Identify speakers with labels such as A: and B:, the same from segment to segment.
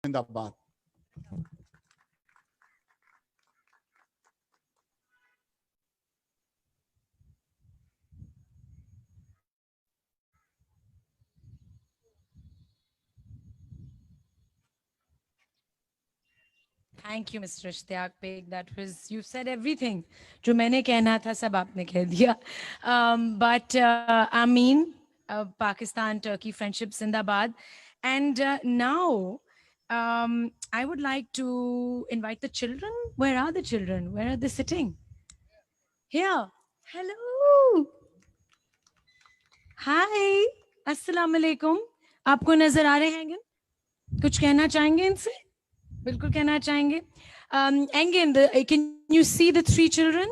A: जिंदाबाद।
B: Thank you, Mr. Ishtiyaq Beg. That was, you said everything. जो मैंने कहना था सब आपने कह दिया. But Amin, Pakistan, Turkey friendship Zindabad. And now I would like to invite the children. Where are the children? Where are they sitting? Here. Hello. Hi. Assalamu alaikum. आपको नजर आ रहे हैं Engin? कुछ कहना चाहेंगे इनसे? बिल्कुल कहना चाहेंगे. Engin, can you see the three children?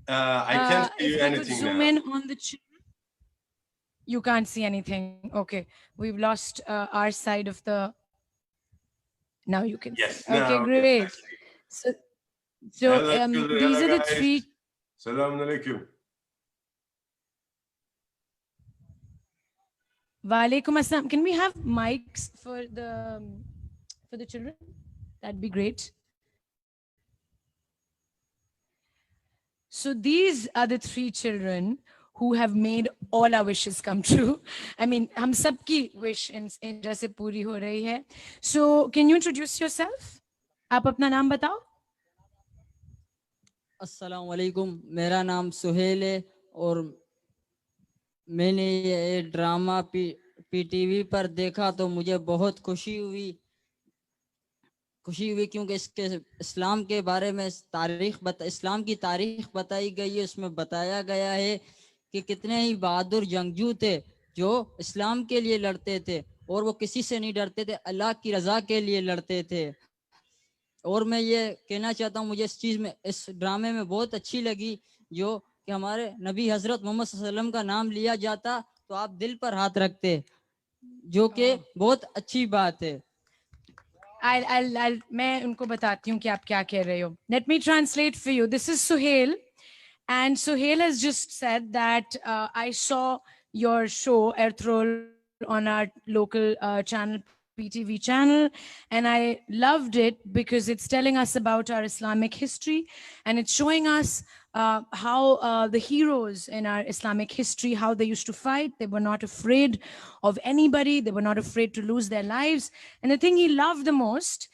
C: I can't see
B: if
C: anything
B: could zoom
C: now.
B: in on the children. You can't see anything. Okay, we've lost our side of the. Now you can
C: Yes,
B: see. Okay,
C: now,
B: great.
C: yes,
B: So
C: hello, children,
B: these
C: hello,
B: are the
C: guys.
B: three.
C: Assalamu alaikum.
B: Walaikum assalam. Can we have mics for the children? That'd be great. So these are the three children who have made all our wishes come true. I mean, हम सबकी wish in जैसे पूरी हो रही है. So can you introduce yourself? आप अपना नाम बताओ.
D: अस्सलाम वालेकुम, मेरा नाम सुहेल है और मैंने ये ड्रामा पीटीवी पर देखा तो मुझे बहुत खुशी हुई क्योंकि इसके इस्लाम के बारे में इस्लाम की तारीख बताई गई है. उसमें बताया गया है कि कितने ही बहादुर जंगजू थे जो इस्लाम के लिए लड़ते थे और वो किसी से नहीं डरते थे, अल्लाह की रजा के लिए लड़ते थे. और मैं ये कहना चाहता हूँ, मुझे इस ड्रामे में बहुत अच्छी लगी जो कि हमारे नबी हजरत मोहम्मद सल्लल्लाहु अलैहि वसल्लम का नाम लिया जाता तो आप दिल पर हाथ रखते, जो कि बहुत अच्छी बात है.
B: मैं उनको बताती हूँ कि आप क्या कह रहे हो. Let me translate for you. This is Suhail, and Suhail has just said that I saw your show Earthroll on our local channel, PTV channel, and I loved it because it's telling us about our Islamic history, and it's showing us how the heroes in our Islamic history, how they used to fight. They were not afraid of anybody. They were not afraid to lose their lives. And the thing he loved the most,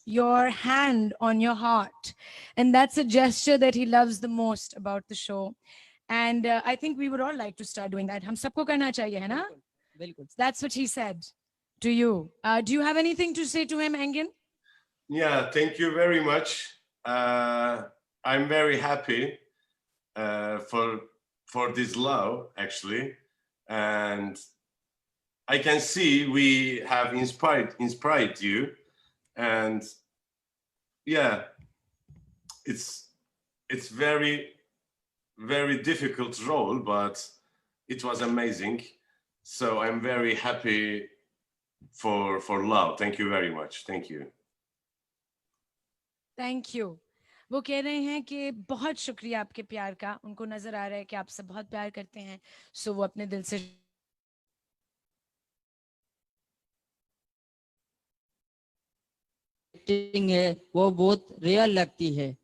B: your hand on your heart, and that's a gesture that he loves the most about the show. And I think we would all like to start doing that. हम सबको करना चाहिए, है ना?
D: बिल्कुल.
B: That's what he said to you. Do you have anything to say to him, Engin?
C: Yeah, thank you very much. I'm very happy for this love, actually, and I can see we have inspired you, and yeah, it's very difficult role, but it was amazing. So I'm very happy for love. Thank you very much. Thank you.
B: Thank you. वो कह रहे हैं कि बहुत शुक्रिया आपके प्यार का. उनको नजर आ रहा है कि आप सब बहुत प्यार करते हैं, सो वो अपने दिल से
D: एक्टिंग है वो बहुत रियल लगती है.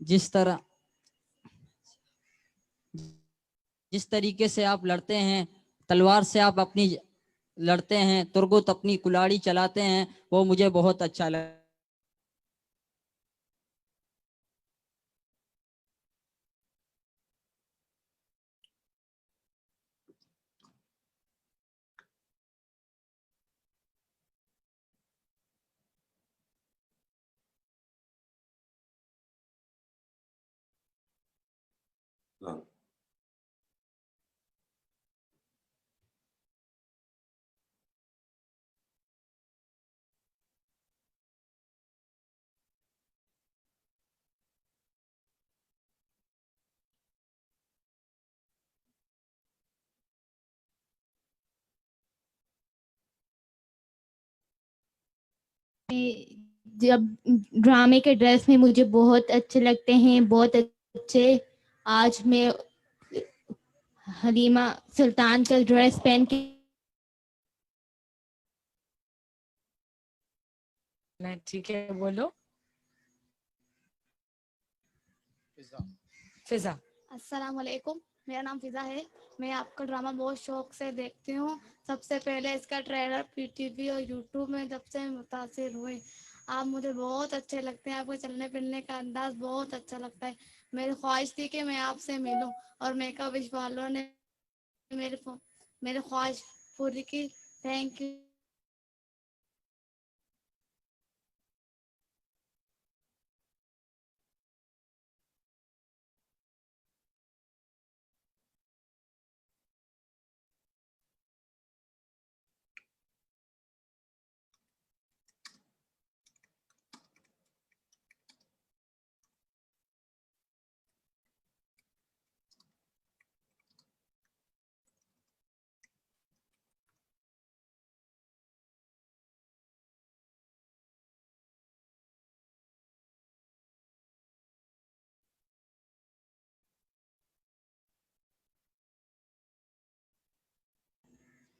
D: जिस तरीके से आप लड़ते हैं, तलवार से आप अपनी लड़ते हैं, तुरगुत अपनी कुल्हाड़ी चलाते हैं, वो मुझे बहुत अच्छा लगा.
E: जब ड्रामे के ड्रेस में मुझे बहुत अच्छे लगते हैं, बहुत अच्छे. आज मैं हलीमा सुल्तान का ड्रेस पहन के
B: ठीक है, बोलो फिजा।
A: अस्सलाम वालेकुम, मेरा नाम फिजा है। मैं आपका ड्रामा बहुत शौक से देखती हूँ। सबसे पहले इसका ट्रेलर पीटीवी और यूट्यूब में जब से मुतासिर हुई। आप मुझे बहुत अच्छे लगते हैं, आपको चलने फिरने का अंदाज बहुत अच्छा लगता है। मेरी ख्वाहिश थी कि मैं आपसे मिलूं और मेकअप विश वालों ने मेरी ख्वाहिश पूरी की। Thank you.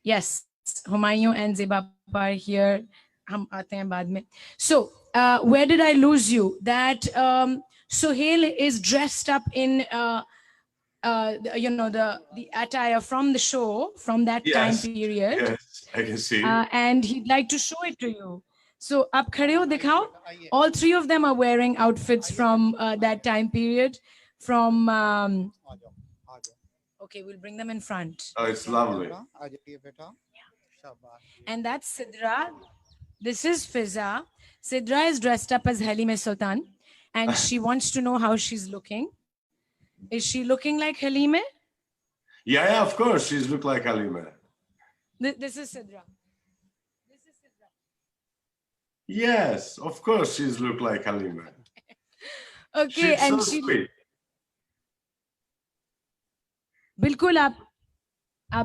B: Yes, Humayun and Zeba are here. हम आते हैं बाद में. So, where did I lose you? That Suhail is dressed up in, you know, the attire from the show from that time
C: Yes,
B: period,
C: yes, I can see.
B: and he'd like to show it to you. So, आप खड़े हो दिखाओ. All three of them are wearing outfits from that time period. From okay, we'll bring them in front.
C: Oh, it's lovely.
B: And that's Sidra. This is Fiza. Sidra is dressed up as Halima Sultan, and she wants to know how she's looking. Is she looking like Halima?
C: Yeah, yeah, of course, she's look like Halima.
B: This is Sidra.
C: Yes, of course, she's look like Halima.
B: Okay,
C: She's
B: and
C: so
B: she
C: sweet.
B: बिल्कुल आप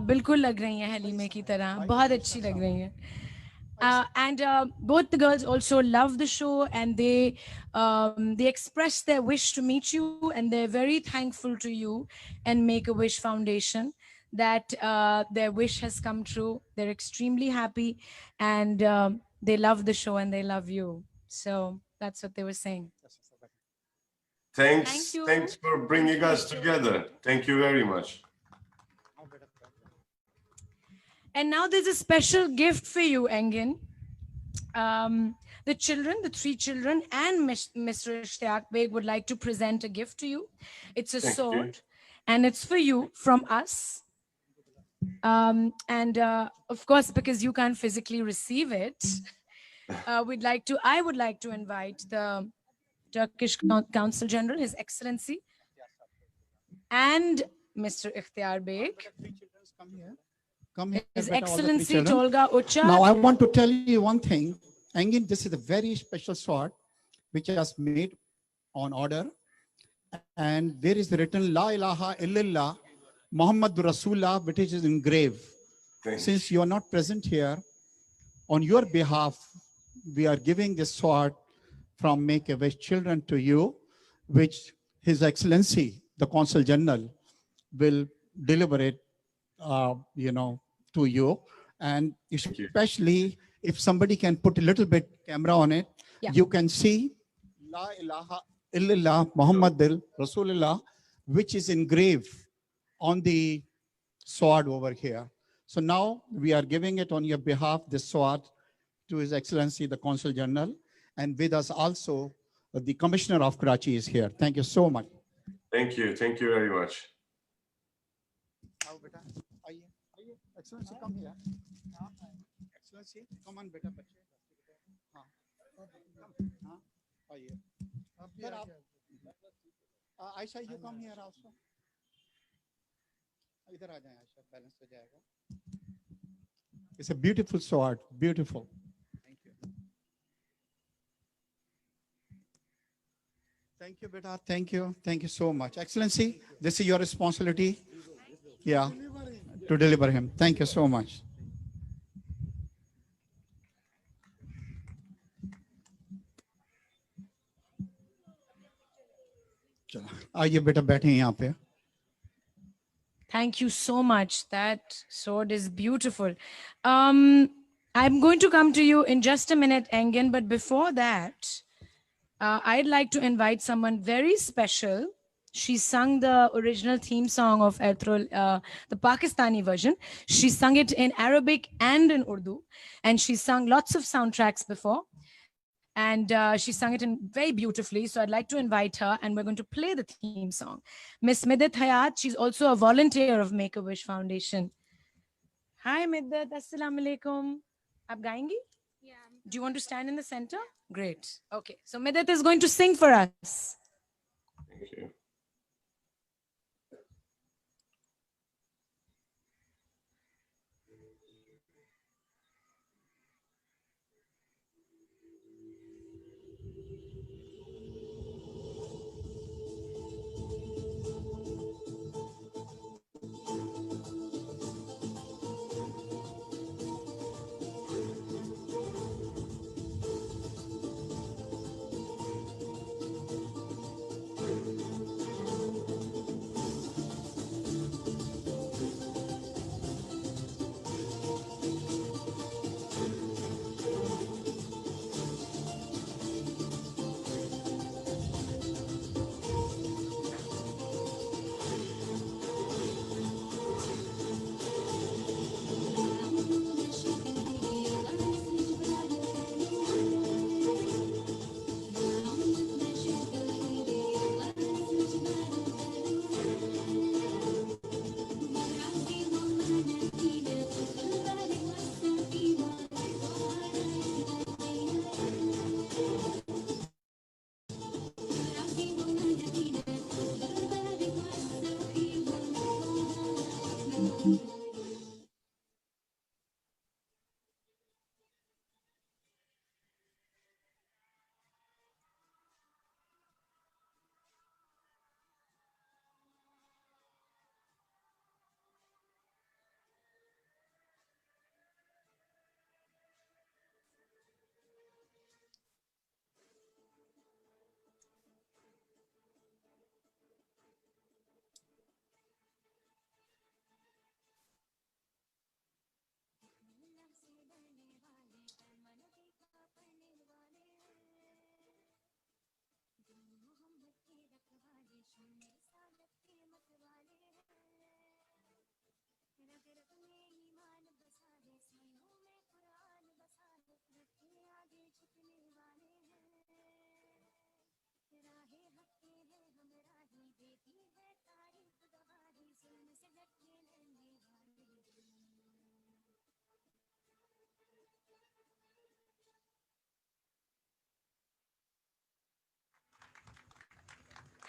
B: बिल्कुल लग रही हैं हलीमे की तरह, बहुत अच्छी लग रही हैं. And both the girls also love the show, and they express their wish to meet you, and they're very thankful to you and Make-A-Wish Foundation that their wish has come true. They're extremely happy, and they love the show and they love you. So that's what they were saying.
C: Thanks,
B: Thank you.
C: thanks for bringing us together. Thank you very much.
B: And now there's a special gift for you, Engin. The children, the three children, and Mr. Ishtiyaq Beg would like to present a gift to you. It's a
C: Thank you.
B: sword, and it's for you from us. And of course, because you can't physically receive it, I would like to invite the Turkish Consul General, His Excellency, and Mr. Ikhtiyar Beg.
F: Come here,
B: His
F: beta, all the three
B: Excellency
F: children.
B: Tolga Ucha.
F: Now I want to tell you one thing. Engin, this is a very special sword which was made on order. And there is written La ilaha illallah Muhammadur Rasulullah, which is engraved.
C: Thanks.
F: Since you are not present here, on your behalf, we are giving this sword from Make-A-Wish Children to you, which His Excellency, the Consul General, will deliver it, to you. And
C: you.
F: especially if somebody can put a little bit camera on it,
B: Yeah.
F: you can see La ilaha illallah Muhammadul Rasulullah, which is engraved on the sword over here. So now we are giving it on your behalf, this sword, to His Excellency, the Consul General, and with us also, the Commissioner of Karachi is here. Thank you so much.
C: Thank you very much.
F: Excellency, come here. Excellency, come on, beta. Aisha, you come here also. इधर आ जाएं Ayesha, balance हो जाएगा. It's a beautiful sword, beautiful. Thank you. Thank you, beta. Thank you so much. Excellency, this is your responsibility. Yeah, to deliver him. Thank you so much. चलो आइए बेटा बैठे यहाँ पे.
B: Thank you so much. That sword is beautiful. I'm going to come to you in just a minute, Engin, but before that, I'd like to invite someone very special. She sung the original theme song of Ertrol, the Pakistani version. She sung it in Arabic and in Urdu, and she sung lots of soundtracks before. And she sung it in very beautifully. So I'd like to invite her, and we're going to play the theme song. Miss Middat Hayat, she's also a volunteer of Make-A-Wish Foundation. Hi Middat, Assalamu alaikum. Aap gayengi?
A: Yeah.
B: Do you want to stand in the center? Great. Okay. So Middat is going to sing for us.
C: Thank you.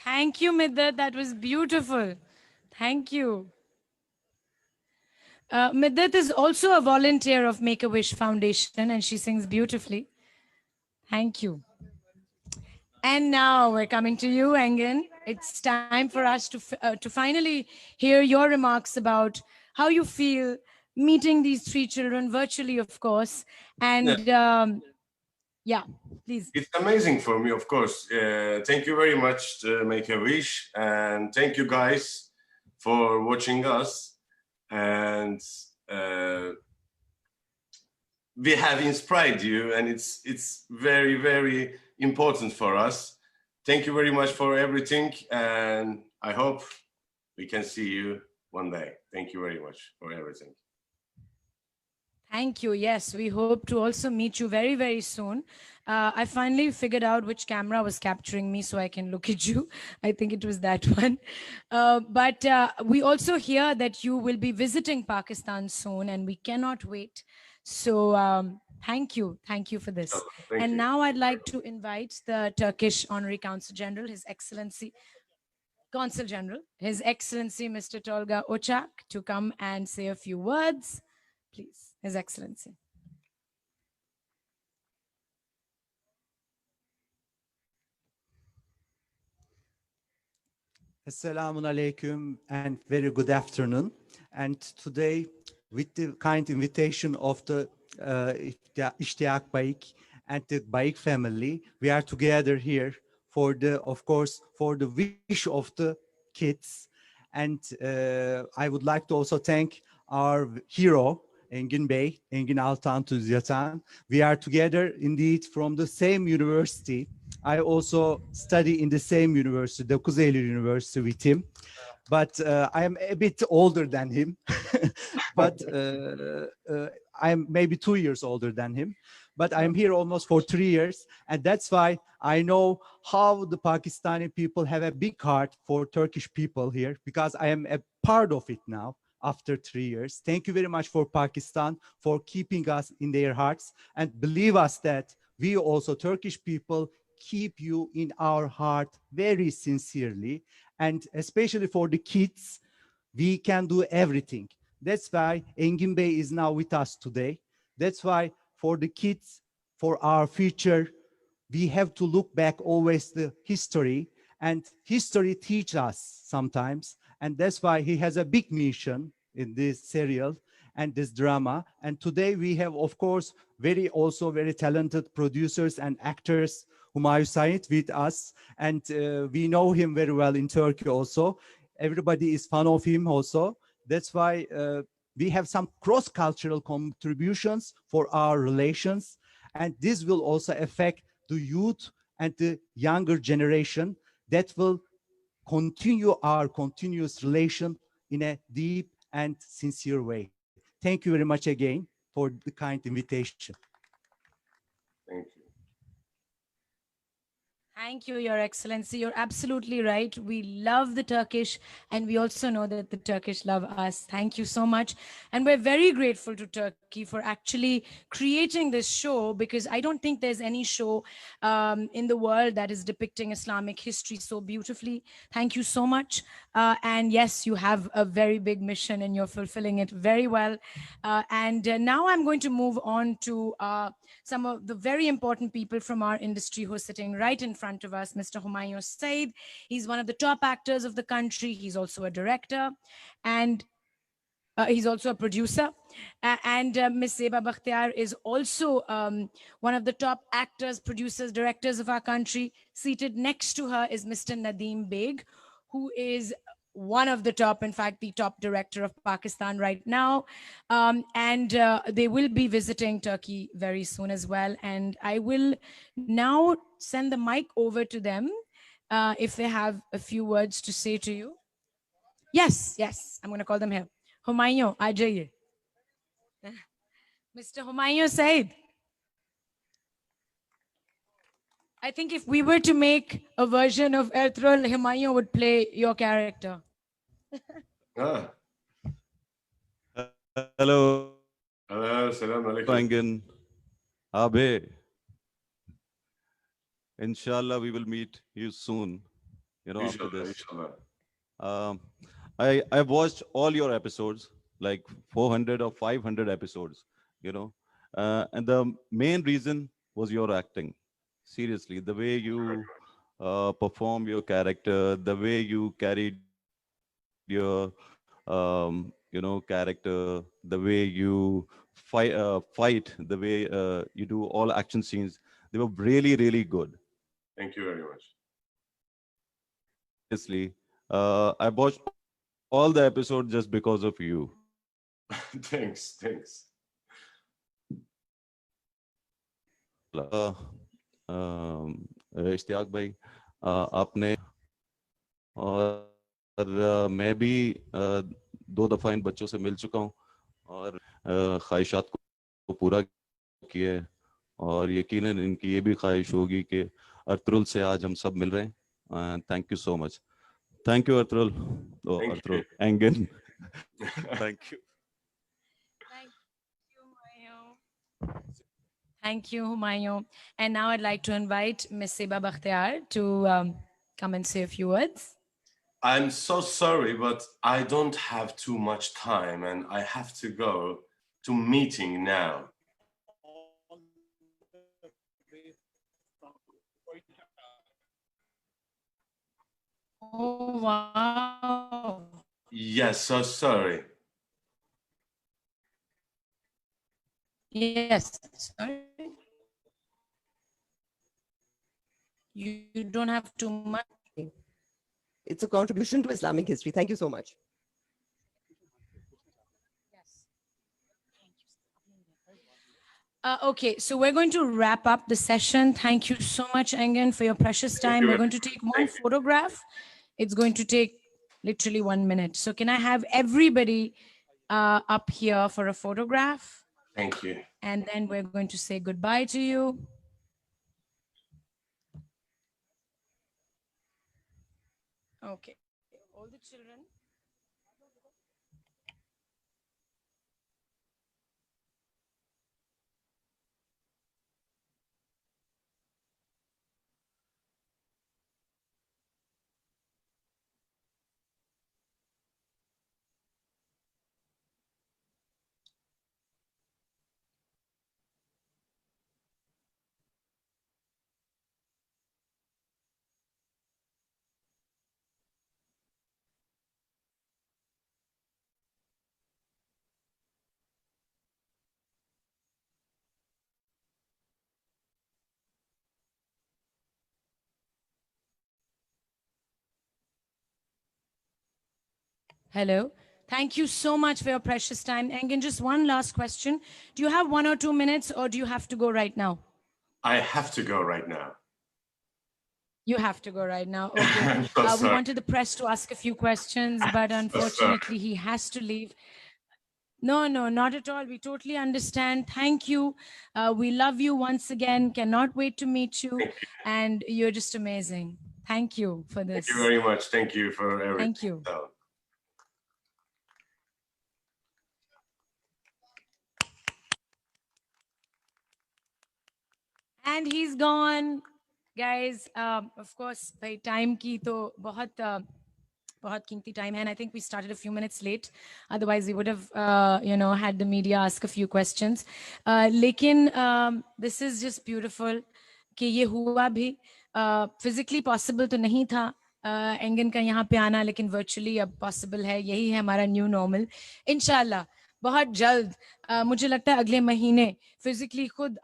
B: Thank you, Middat. That was beautiful. Thank you. Middat is also a volunteer of Make-A-Wish Foundation, and she sings beautifully. Thank you. And now we're coming to you, Engin. It's time for us to finally hear your remarks about how you feel meeting these three children virtually, of course. And yeah, please.
C: It's amazing for me, of course. Thank you very much to Make-A-Wish, and thank you guys for watching us. And we have inspired you, and it's very, very important for us. Thank you very much for everything, and I hope we can see you one day. Thank you very much for everything.
B: Thank you. Yes, we hope to also meet you very, very soon. I finally figured out which camera was capturing me so I can look at you. I think it was that one. But we also hear that you will be visiting Pakistan soon, and we cannot wait. So thank you. Thank you for this.
C: Oh, thank
B: And
C: you.
B: now I'd like to invite the Turkish Honorary Consul General, His Excellency, Consul General, His Excellency Mr. Tolga Ocak, to come and say a few words. Please, His Excellency.
G: Assalamu alaikum and very good afternoon. And today, with the kind invitation of the Ishtiaq Baik and the Baik family, we are together here for the, of course, for the wish of the kids. And I would like to also thank our hero, Engin Bey, Engin Altan Tüzyatan. We are together indeed from the same university. I also study in the same university, the Kuzeyli University with him. But I am a bit older than him. But I'm maybe 2 years older than him. But I'm here almost for 3 years. And that's why I know how the Pakistani people have a big heart for Turkish people here, because I am a part of it now after 3 years. Thank you very much for Pakistan for keeping us in their hearts. And believe us that we also, Turkish people, keep you in our heart very sincerely. And especially for the kids, we can do everything. That's why Engin Bey is now with us today. That's why for the kids, for our future, we have to look back always the history, and history teach us sometimes. And that's why he has a big mission in this serial and this drama. And today we have, of course, also very talented producers and actors, Humayun Said, with us. And we know him very well in Turkey also. Everybody is fan of him also. That's why we have some cross-cultural contributions for our relations. And this will also affect the youth and the younger generation that will continue our continuous relation in a deep and sincere way. Thank you very much again for the kind invitation.
C: Thank you.
B: Thank you, Your Excellency. You're absolutely right. We love the Turkish, and we also know that the Turkish love us. Thank you so much. And we're very grateful to Turkey for actually creating this show, because I don't think there's any show in the world that is depicting Islamic history so beautifully. Thank you so much. And yes, you have a very big mission and you're fulfilling it very well. And now I'm going to move on to some of the very important people from our industry who are sitting right in front of us. Mr. Humayun Said, he's one of the top actors of the country. He's also a director, and he's also a producer. And Ms. Zeba Bakhtiar is also one of the top actors, producers, directors of our country. Seated next to her is Mr. Nadeem Beg, who is one of the top, in fact, the top director of Pakistan right now. And they will be visiting Turkey very soon as well. And I will now send the mic over to them if they have a few words to say to you. Yes, I'm going to call them here. Humayun, aa jaiye. Mr. Humayun Said. I think if we were to make a version of Ertugrul, Humayun would play your character.
C: Ah,
H: Hello,
C: hello, salam alaikum.
H: Engin. Abe. Inshallah, we will meet you soon. You know, after
C: Inshallah,
H: this.
C: inshallah.
H: I've watched all your episodes, like 400 or 500 episodes, you know, and the main reason was your acting. Seriously, the way you perform your character, the way you carried your, you know, character, the way you fight, the way you do all action scenes, they were really, really good.
C: Thank you very much.
H: Seriously, I watched all the episodes just because of you.
C: Thanks.
H: Ishtiyaq भाई, आपने और मैं भी 2 दफा इन बच्चों से मिल चुका हूँ और ख्वाहिशात को पूरा किया है, और यकीनन इनकी ये भी ख्वाहिश होगी कि अर्तुगरुल से आज हम सब मिल रहे हैं. Thank you so much. Thank you Ertugrul. Ertugrul, Engin. Thank you.
B: Thank you, Humayun. And now I'd like to invite Ms. Zeba Bakhtiar to come and say a few words.
C: I'm so sorry, but I don't have too much time and I have to go to meeting now.
B: Oh, wow.
C: Yes, so sorry.
B: Yes, sorry. You don't have too much.
I: it's a contribution to Islamic history. Thank you so much.
B: Okay, so we're going to wrap up the session. Thank you so much, Engin, for your precious time. We're going to take one photograph. It's going to take literally 1 minute. So can I have everybody up here for a photograph?
C: Thank you.
B: And then we're going to say goodbye to you. Okay, all the children. Hello. Thank you so much for your precious time. Engin, just one last question. Do you have 1 or 2 minutes, or do you have to go right now?
C: I have to go right now.
B: You have to go right now. Okay.
C: So
B: We
C: sorry.
B: wanted the press to ask a few questions, but unfortunately he has to leave. No, not at all. We totally understand. Thank you. We love you once again. Cannot wait to meet you. And you're just amazing. Thank you for this.
C: Thank you very much. Thank you for everything.
B: Thank you.
C: So,
B: And he's gone. Guys, of course, by time ki to bahut कीमती time है, and I think we started a few minutes late. Otherwise, we would have, had the media ask a few questions. लेकिन this is just beautiful कि ये हुआ भी. Physically possible तो नहीं था एंगन का यहाँ पे आना, लेकिन virtually अब possible है. यही है हमारा new normal. इंशाल्लाह बहुत जल्द मुझे लगता है अगले महीने physically खुद